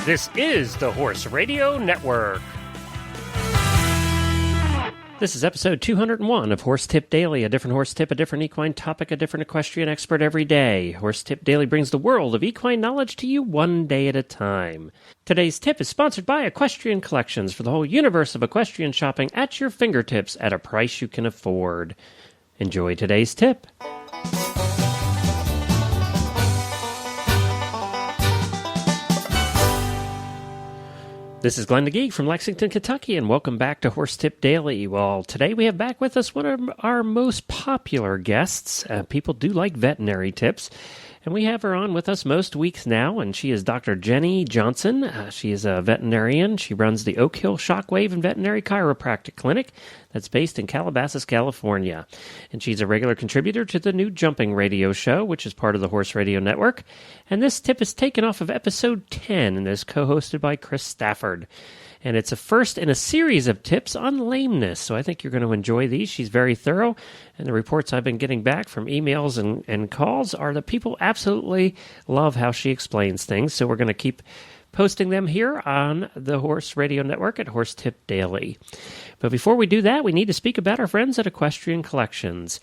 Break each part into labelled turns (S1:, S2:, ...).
S1: This is the Horse Radio Network. This is episode 201 of Horse Tip Daily, a different horse tip, a different equine topic, a different equestrian expert every day. Horse Tip Daily brings the world of equine knowledge to you one day at a time. Today's tip is sponsored by Equestrian Collections for the whole universe of equestrian shopping at your fingertips at a price you can afford. Enjoy today's tip. This is Glenn the Geek from Lexington, Kentucky, and welcome back to Horse Tip Daily. Well, today we have back with us one of our most popular guests. People do like veterinary tips, and we have her on with us most weeks now, and she is Dr. Jenny Johnson. She is a veterinarian. She runs the Oak Hill Shockwave and Veterinary Chiropractic Clinic that's based in Calabasas, California. And she's a regular contributor to the new Jumping Radio Show, which is part of the Horse Radio Network. And this tip is taken off of episode 10 and is co-hosted by Chris Stafford. And it's a first in a series of tips on lameness, so I think you're going to enjoy these. She's very thorough, and the reports I've been getting back from emails and calls are that people absolutely love how she explains things, so we're going to keep posting them here on the Horse Radio Network at Horse Tip Daily. But before we do that, we need to speak about our friends at Equestrian Collections.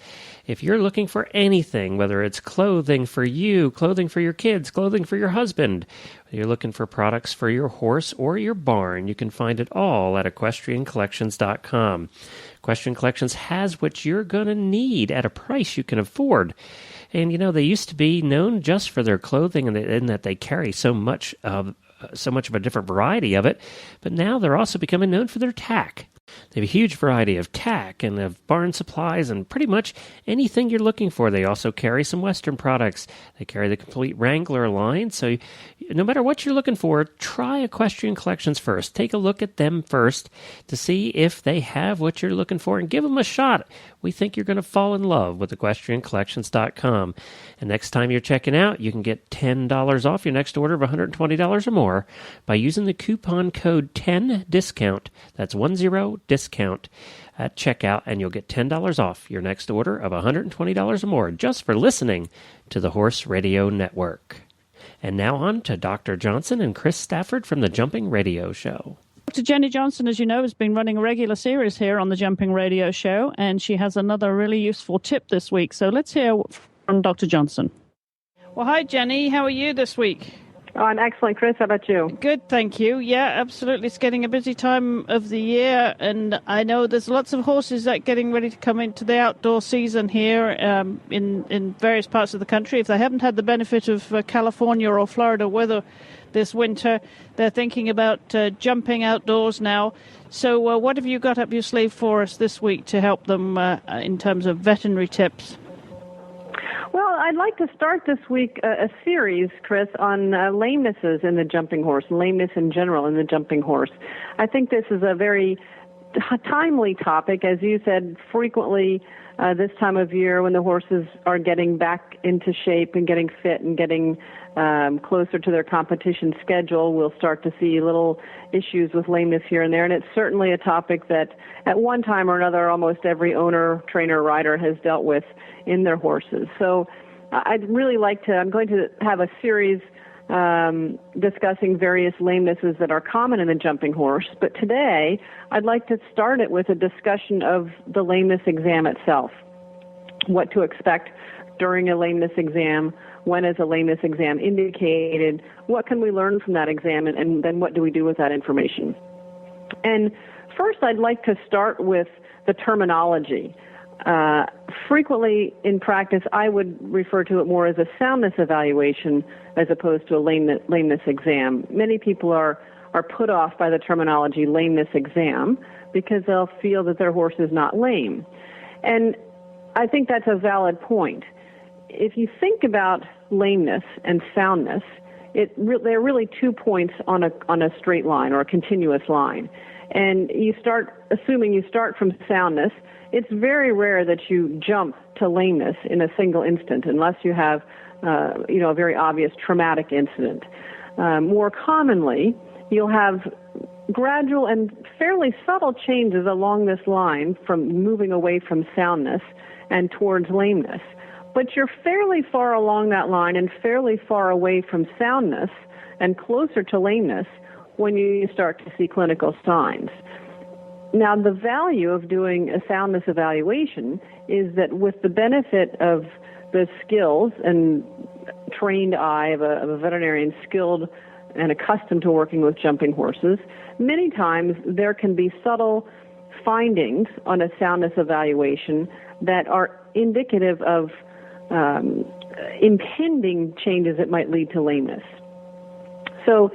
S1: If you're looking for anything, whether it's clothing for you, clothing for your kids, clothing for your husband, you're looking for products for your horse or your barn, you can find it all at equestriancollections.com. Equestrian Collections has what you're going to need at a price you can afford. And, you know, they used to be known just for their clothing and in that they carry so much of a different variety of it, but now they're also becoming known for their tack. They have a huge variety of tack and of barn supplies and pretty much anything you're looking for. They also carry some Western products. They carry the complete Wrangler line. So no matter what you're looking for, try Equestrian Collections first. Take a look at them first to see if they have what you're looking for and give them a shot. We think you're going to fall in love with equestriancollections.com. And next time you're checking out, you can get $10 off your next order of $120 or more by using the coupon code 10DISCOUNT. That's 10 discount at checkout, and you'll get $10 off your next order of $120 or more just for listening to the Horse Radio Network. And now on to Dr. Johnson and Chris Stafford from the Jumping Radio Show.
S2: Dr. Jenny Johnson, as you know, has been running a regular series here on the Jumping Radio Show, and she has another really useful tip this week. So let's hear from Dr. Johnson. Well, hi, Jenny. How are you this week?
S3: Oh, I'm excellent, Chris. How about you?
S2: Good, thank you. Yeah, absolutely. It's getting a busy time of the year, and I know there's lots of horses that are getting ready to come into the outdoor season here in various parts of the country. If they haven't had the benefit of California or Florida weather this winter, they're thinking about jumping outdoors now. So what have you got up your sleeve for us this week to help them in terms of veterinary tips?
S3: Well, I'd like to start this week a series, Chris, on lamenesses in the jumping horse, lameness in general in the jumping horse. I think this is a very timely topic. As you said, frequently this time of year when the horses are getting back into shape and getting fit and getting closer to their competition schedule, we'll start to see little issues with lameness here and there. And it's certainly a topic that at one time or another almost every owner, trainer, rider has dealt with in their horses. So I'm going to have a series discussing various lamenesses that are common in the jumping horse. But today, I'd like to start it with a discussion of the lameness exam itself. What to expect during a lameness exam, when is a lameness exam indicated, what can we learn from that exam, and then what do we do with that information. And first, I'd like to start with the terminology. Frequently in practice, I would refer to it more as a soundness evaluation as opposed to a lameness exam. Many people are put off by the terminology lameness exam because they'll feel that their horse is not lame. And I think that's a valid point. If you think about lameness and soundness, they're really 2 points on a straight line or a continuous line. And assuming you start from soundness, it's very rare that you jump to lameness in a single instant unless you have, a very obvious traumatic incident. More commonly, you'll have gradual and fairly subtle changes along this line from moving away from soundness and towards lameness. but you're fairly far along that line and fairly far away from soundness and closer to lameness when you start to see clinical signs. Now, the value of doing a soundness evaluation is that with the benefit of the skills and trained eye of a veterinarian skilled and accustomed to working with jumping horses, many times there can be subtle findings on a soundness evaluation that are indicative of impending changes that might lead to lameness. So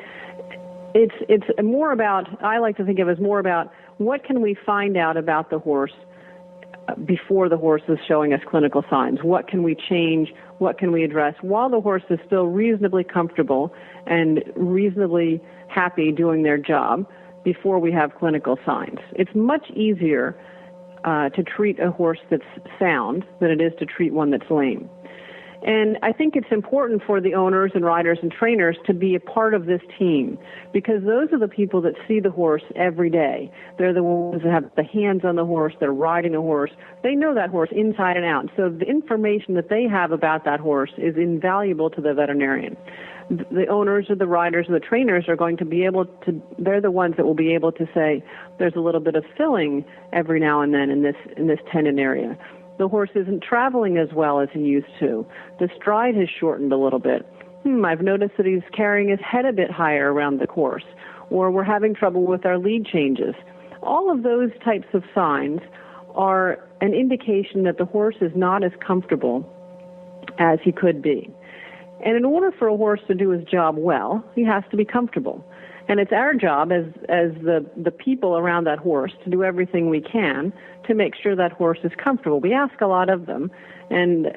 S3: it's more about, I like to think of it as more about what can we find out about the horse before the horse is showing us clinical signs? What can we change? What can we address while the horse is still reasonably comfortable and reasonably happy doing their job before we have clinical signs? It's much easier to treat a horse that's sound than it is to treat one that's lame. And I think it's important for the owners and riders and trainers to be a part of this team, because those are the people that see the horse every day. They're the ones that have the hands on the horse, they're riding the horse. They know that horse inside and out. So the information that they have about that horse is invaluable to the veterinarian. The owners or the riders or the trainers are going to be able to, they're the ones that will be able to say, there's a little bit of filling every now and then in this tendon area. The horse isn't traveling as well as he used to. The stride has shortened a little bit. I've noticed that he's carrying his head a bit higher around the course, or we're having trouble with our lead changes. All of those types of signs are an indication that the horse is not as comfortable as he could be. And in order for a horse to do his job well, he has to be comfortable. And it's our job as the people around that horse to do everything we can to make sure that horse is comfortable. We ask a lot of them, and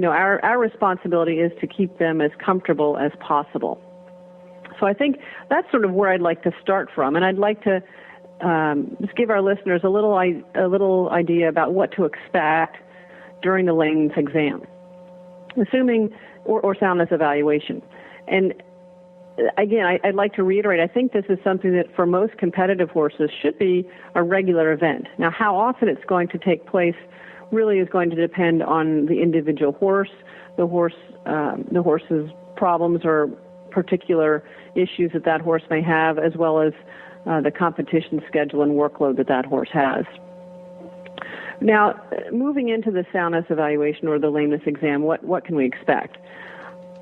S3: our responsibility is to keep them as comfortable as possible. So I think that's sort of where I'd like to start from, and I'd like to just give our listeners a little idea about what to expect during the lameness exam, assuming or soundness evaluation. And again, I'd like to reiterate, I think this is something that for most competitive horses should be a regular event. Now, how often it's going to take place really is going to depend on the individual horse, the horse's problems or particular issues that horse may have, as well as the competition schedule and workload that horse has. Now, moving into the soundness evaluation or the lameness exam, what can we expect?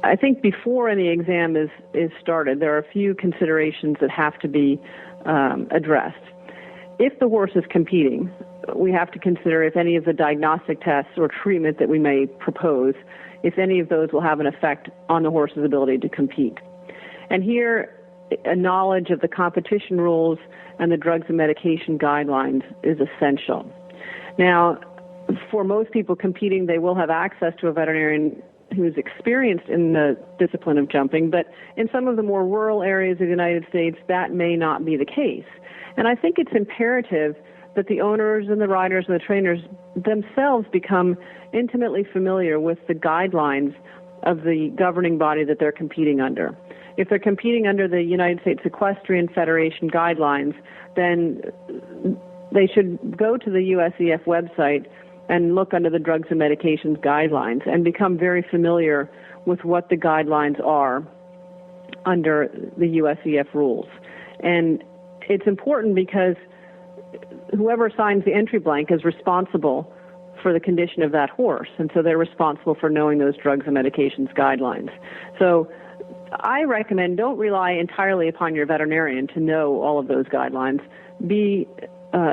S3: I think before any exam is started, there are a few considerations that have to be addressed. If the horse is competing, we have to consider if any of the diagnostic tests or treatment that we may propose, if any of those will have an effect on the horse's ability to compete. And here, a knowledge of the competition rules and the drugs and medication guidelines is essential. Now, for most people competing, they will have access to a veterinarian who's experienced in the discipline of jumping, but in some of the more rural areas of the United States, that may not be the case. And I think it's imperative that the owners and the riders and the trainers themselves become intimately familiar with the guidelines of the governing body that they're competing under. If they're competing under the United States Equestrian Federation guidelines, then they should go to the USEF website and look under the drugs and medications guidelines and become very familiar with what the guidelines are under the USEF rules. And it's important because whoever signs the entry blank is responsible for the condition of that horse, and so they're responsible for knowing those drugs and medications guidelines. So I recommend don't rely entirely upon your veterinarian to know all of those guidelines. Be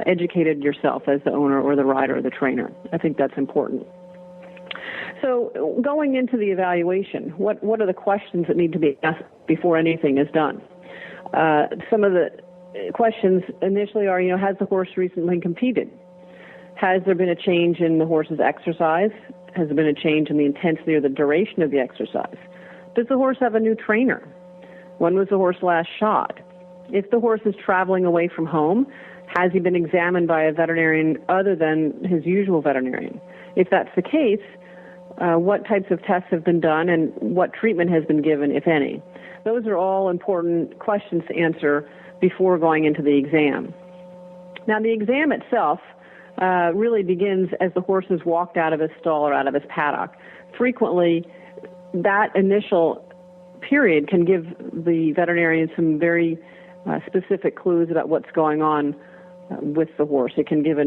S3: educated yourself as the owner or the rider or the trainer. I think that's important. So going into the evaluation, what are the questions that need to be asked before anything is done? Some of the questions initially are, has the horse recently competed? Has there been a change in the horse's exercise? Has there been a change in the intensity or the duration of the exercise? Does the horse have a new trainer? When was the horse last shod? If the horse is traveling away from home, has he been examined by a veterinarian other than his usual veterinarian? If that's the case, what types of tests have been done and what treatment has been given, if any? Those are all important questions to answer before going into the exam. Now, the exam itself really begins as the horse is walked out of his stall or out of his paddock. Frequently, that initial period can give the veterinarian some very specific clues about what's going on with the horse. It can give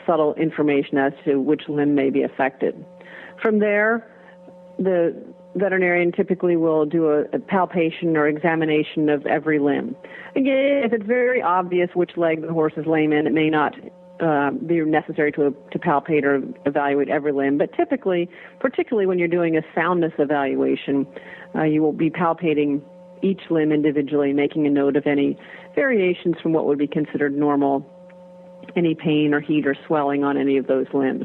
S3: subtle information as to which limb may be affected. From there, the veterinarian typically will do a palpation or examination of every limb. Again, if it's very obvious which leg the horse is lame in, it may not be necessary to palpate or evaluate every limb. But typically, particularly when you're doing a soundness evaluation, you will be palpating each limb individually, making a note of any variations from what would be considered normal, any pain or heat or swelling on any of those limbs.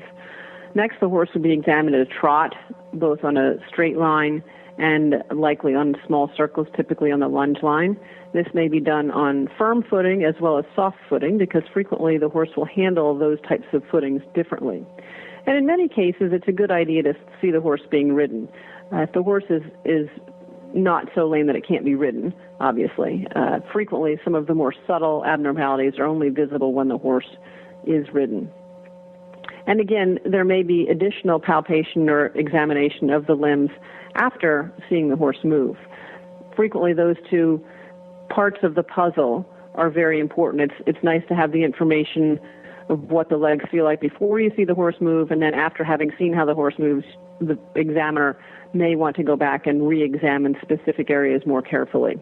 S3: Next, the horse would be examined at a trot, both on a straight line and likely on small circles, typically on the lunge line. This may be done on firm footing as well as soft footing, because frequently the horse will handle those types of footings differently. And in many cases, it's a good idea to see the horse being ridden. If the horse is not so lame that it can't be ridden, obviously. Frequently, some of the more subtle abnormalities are only visible when the horse is ridden. And again, there may be additional palpation or examination of the limbs after seeing the horse move. Frequently, those two parts of the puzzle are very important. It's nice to have the information of what the legs feel like before you see the horse move, and then after having seen how the horse moves, the examiner may want to go back and re-examine specific areas more carefully.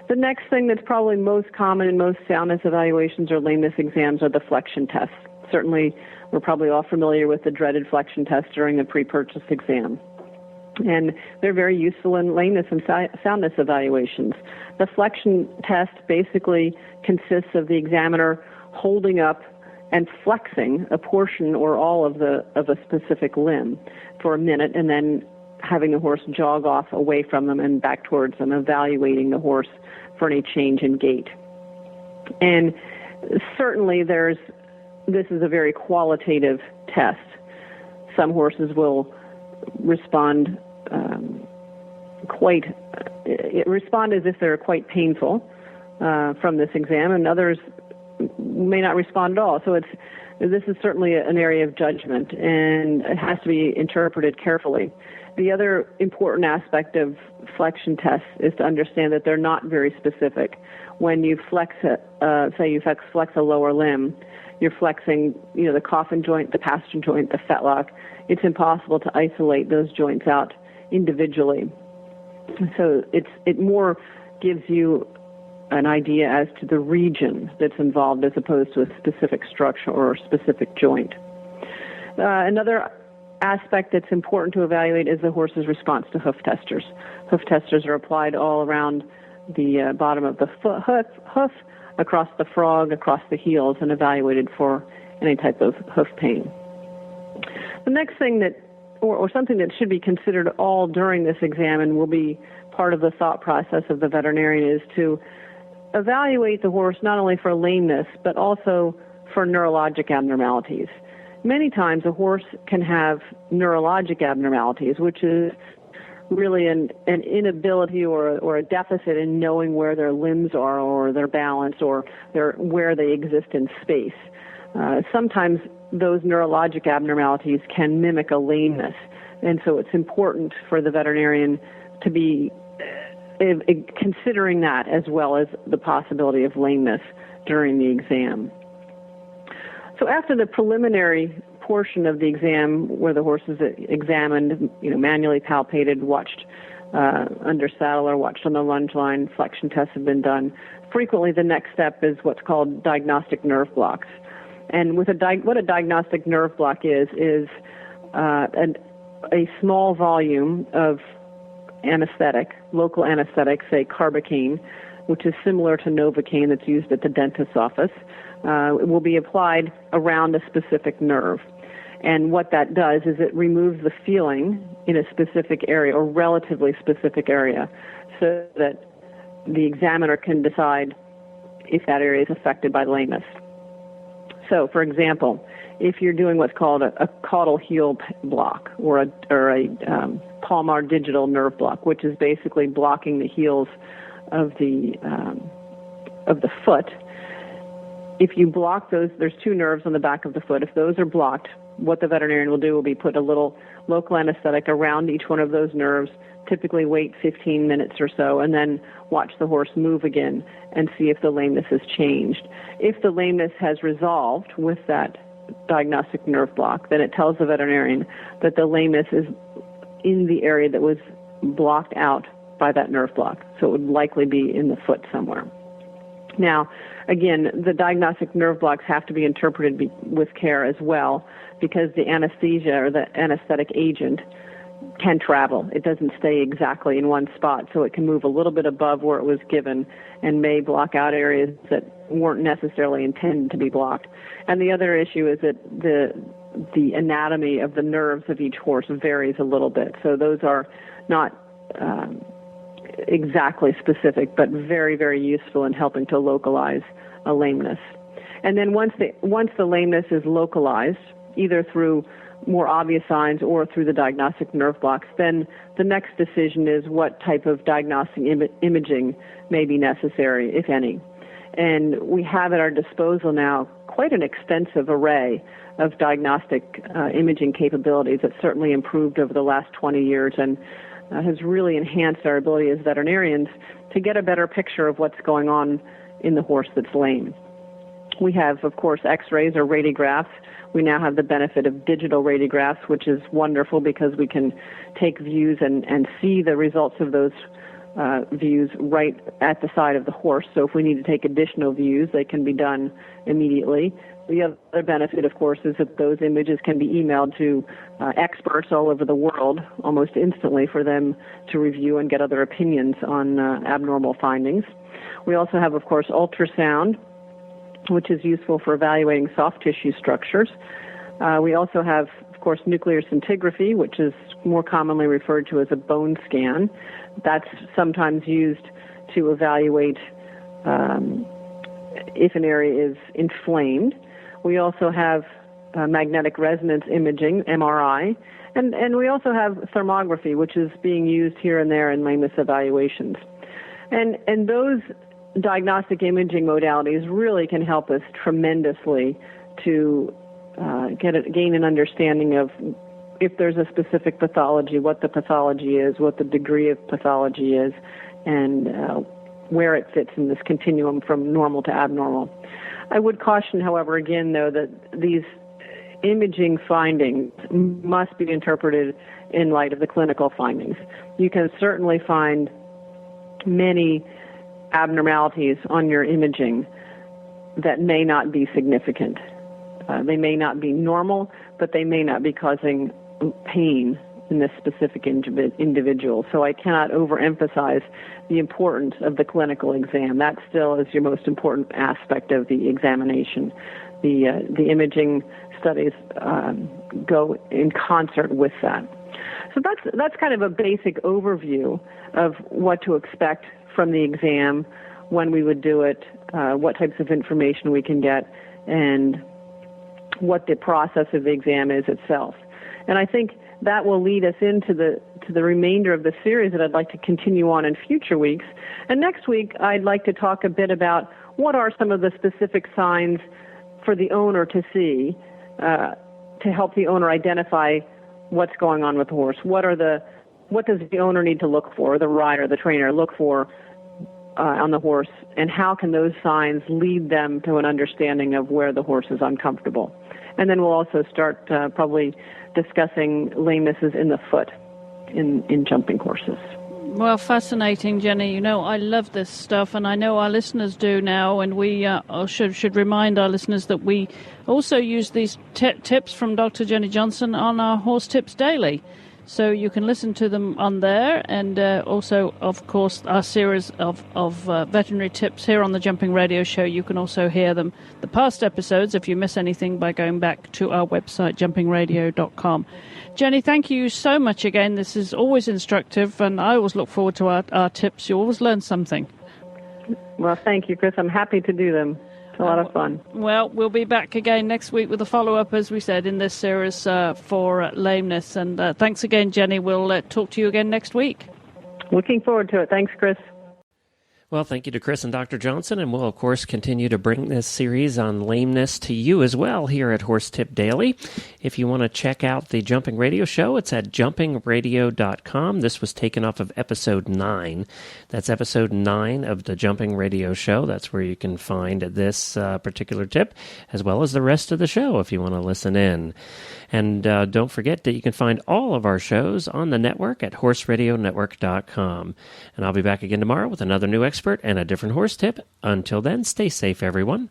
S3: The next thing that's probably most common in most soundness evaluations or lameness exams are the flexion tests. Certainly, we're probably all familiar with the dreaded flexion test during the pre-purchase exam. And they're very useful in lameness and soundness evaluations. The flexion test basically consists of the examiner holding up and flexing a portion or all of a specific limb for a minute, and then having the horse jog off away from them and back towards them, evaluating the horse for any change in gait. And certainly this is a very qualitative test. Some horses will respond respond as if they're quite painful from this exam, and others may not respond at all. So this is certainly an area of judgment, and it has to be interpreted carefully. The other important aspect of flexion tests is to understand that they're not very specific. When you flex a lower limb, you're flexing, the coffin joint, the pastern joint, the fetlock. It's impossible to isolate those joints out individually. So it more gives you an idea as to the region that's involved as opposed to a specific structure or a specific joint. Another aspect that's important to evaluate is the horse's response to hoof testers. Hoof testers are applied all around the bottom of the hoof, across the frog, across the heels, and evaluated for any type of hoof pain. The next thing or something that should be considered all during this exam and will be part of the thought process of the veterinarian is to evaluate the horse not only for lameness, but also for neurologic abnormalities. Many times a horse can have neurologic abnormalities, which is really an inability or a deficit in knowing where their limbs are or their balance or where they exist in space. Sometimes those neurologic abnormalities can mimic a lameness, and so it's important for the veterinarian to be considering that as well as the possibility of lameness during the exam. So after the preliminary portion of the exam where the horse is examined, manually palpated, watched under saddle or watched on the lunge line, flexion tests have been done, frequently the next step is what's called diagnostic nerve blocks. And with what a diagnostic nerve block is a small volume of anesthetic, local anesthetic, say carbocaine, which is similar to Novocaine that's used at the dentist's office. It will be applied around a specific nerve. And what that does is it removes the feeling in a specific area or relatively specific area so that the examiner can decide if that area is affected by lameness. So, for example, if you're doing what's called a caudal heel block or a palmar digital nerve block, which is basically blocking the heels of the foot, if you block those, there's two nerves on the back of the foot. If those are blocked, what the veterinarian will do will be put a little local anesthetic around each one of those nerves, typically wait 15 minutes or so, and then watch the horse move again and see if the lameness has changed. If the lameness has resolved with that diagnostic nerve block, then it tells the veterinarian that the lameness is in the area that was blocked out by that nerve block. So it would likely be in the foot somewhere. Now, again, the diagnostic nerve blocks have to be interpreted with care as well, because the anesthesia or the anesthetic agent can travel. It doesn't stay exactly in one spot, so it can move a little bit above where it was given and may block out areas that weren't necessarily intended to be blocked. And the other issue is that the anatomy of the nerves of each horse varies a little bit. So those are not exactly specific, but very, very useful in helping to localize a lameness. And then once the lameness is localized, either through more obvious signs or through the diagnostic nerve blocks, then the next decision is what type of diagnostic imaging may be necessary, if any. And we have at our disposal now quite an extensive array of diagnostic imaging capabilities that's certainly improved over the last 20 years and has really enhanced our ability as veterinarians to get a better picture of what's going on in the horse that's lame. We have, of course, x-rays or radiographs. We now have the benefit of digital radiographs, which is wonderful because we can take views and see the results of those views right at the side of the horse. So if we need to take additional views, they can be done immediately. The other benefit, of course, is that those images can be emailed to experts all over the world almost instantly for them to review and get other opinions on abnormal findings. We also have, of course, ultrasound, which is useful for evaluating soft tissue structures. We also have, of course, nuclear scintigraphy, which is more commonly referred to as a bone scan. That's sometimes used to evaluate if an area is inflamed. We also have magnetic resonance imaging, MRI, and we also have thermography, which is being used here and there in lameness evaluations. And those diagnostic imaging modalities really can help us tremendously to gain an understanding of if there's a specific pathology, what the pathology is, what the degree of pathology is, and where it fits in this continuum from normal to abnormal. I would caution, however, again, though, that these imaging findings must be interpreted in light of the clinical findings. You can certainly find many abnormalities on your imaging that may not be significant. They may not be normal, but they may not be causing pain in this specific individual. So I cannot overemphasize the importance of the clinical exam. That still is your most important aspect of the examination. The imaging studies go in concert with that. So that's kind of a basic overview of what to expect from the exam, when we would do it, what types of information we can get, and what the process of the exam is itself. And I think that will lead us into the remainder of the series that I'd like to continue on in future weeks. And next week, I'd like to talk a bit about what are some of the specific signs for the owner to see to help the owner identify what's going on with the horse. What does the owner need to look for, the rider, the trainer, look for on the horse, and how can those signs lead them to an understanding of where the horse is uncomfortable? And then we'll also start probably discussing lamenesses in the foot in jumping horses.
S2: Well, fascinating, Jenny. You know, I love this stuff, and I know our listeners do now, and we should remind our listeners that we also use these tips from Dr. Jenny Johnson on our Horse Tips Daily. So you can listen to them on there, and also, of course, our series of veterinary tips here on the Jumping Radio Show. You can also hear them, the past episodes, if you miss anything, by going back to our website, jumpingradio.com. Jenny, thank you so much again. This is always instructive, and I always look forward to our tips. You always learn something.
S3: Well, thank you, Chris. I'm happy to do them. It's a lot of fun.
S2: Well, we'll be back again next week with a follow-up, as we said, in this series for lameness. And thanks again, Jenny. We'll talk to you again next week.
S3: Looking forward to it. Thanks, Chris.
S1: Well, thank you to Chris and Dr. Johnson, and we'll, of course, continue to bring this series on lameness to you as well here at Horse Tip Daily. If you want to check out the Jumping Radio Show, it's at jumpingradio.com. This was taken off of episode 9. That's episode 9 of the Jumping Radio Show. That's where you can find this particular tip, as well as the rest of the show if you want to listen in. And don't forget that you can find all of our shows on the network at horseradionetwork.com. And I'll be back again tomorrow with another new expert and a different horse tip. Until then, stay safe, everyone.